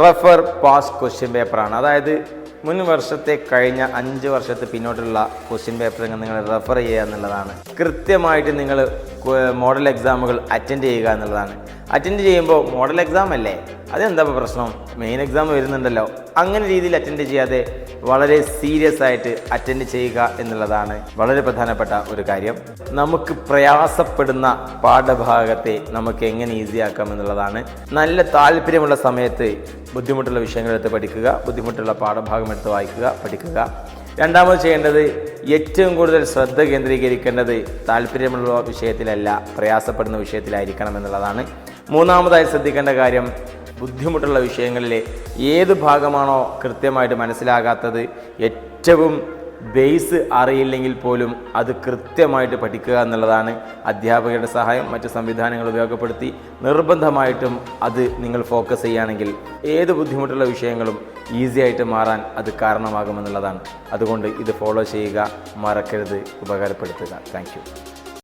Refer pass question പേപ്പറാണ്. അതായത് മുൻ വർഷത്തെ കഴിഞ്ഞ 5 വർഷത്തെ പിന്നോട്ടുള്ള ക്വസ്റ്റ്യൻ പേപ്പർ നിങ്ങൾ റെഫർ ചെയ്യുക എന്നുള്ളതാണ്. കൃത്യമായിട്ട് നിങ്ങൾ മോഡൽ എക്സാമുകൾ അറ്റൻഡ് ചെയ്യുക എന്നുള്ളതാണ്. അറ്റൻഡ് ചെയ്യുമ്പോൾ മോഡൽ എക്സാം അല്ലേ, അതെന്താ പ്രശ്നം, മെയിൻ എക്സാം വരുന്നുണ്ടല്ലോ, അങ്ങനെ രീതിയിൽ അറ്റൻഡ് ചെയ്യാതെ വളരെ സീരിയസ് ആയിട്ട് അറ്റൻഡ് ചെയ്യുക എന്നുള്ളതാണ് വളരെ പ്രധാനപ്പെട്ട ഒരു കാര്യം. നമുക്ക് പ്രയാസപ്പെടുന്ന പാഠഭാഗത്തെ നമുക്ക് എങ്ങനെ ഈസിയാക്കാം എന്നുള്ളതാണ്. നല്ല താല്പര്യമുള്ള സമയത്ത് ബുദ്ധിമുട്ടുള്ള വിഷയങ്ങളെടുത്ത് പഠിക്കുക, ബുദ്ധിമുട്ടുള്ള പാഠഭാഗം എടുത്ത് വായിക്കുക, പഠിക്കുക. രണ്ടാമത് ചെയ്യേണ്ടത് ഏറ്റവും കൂടുതൽ ശ്രദ്ധ കേന്ദ്രീകരിക്കേണ്ടത് താല്പര്യമുള്ള വിഷയത്തിലല്ല, പ്രയാസപ്പെടുന്ന വിഷയത്തിലായിരിക്കണം എന്നുള്ളതാണ്. മൂന്നാമതായി ശ്രദ്ധിക്കേണ്ട കാര്യം, ബുദ്ധിമുട്ടുള്ള വിഷയങ്ങളിലെ ഏത് ഭാഗമാണോ കൃത്യമായിട്ട് മനസ്സിലാകാത്തത്, ഏറ്റവും ബേസ് അറിയില്ലെങ്കിൽ പോലും അത് കൃത്യമായിട്ട് പഠിക്കുക എന്നുള്ളതാണ്. അധ്യാപകരുടെ സഹായം മറ്റ് സംവിധാനങ്ങൾ ഉപയോഗപ്പെടുത്തി നിർബന്ധമായിട്ടും അത് നിങ്ങൾ ഫോക്കസ് ചെയ്യുകയാണെങ്കിൽ ഏത് ബുദ്ധിമുട്ടുള്ള വിഷയങ്ങളും ഈസി ആയിട്ട് മാറാൻ അത് കാരണമാകുമെന്നുള്ളതാണ്. അതുകൊണ്ട് ഇത് ഫോളോ ചെയ്യുക, മറക്കരുത്, ഉപകാരപ്പെടുത്തുക. Thank you.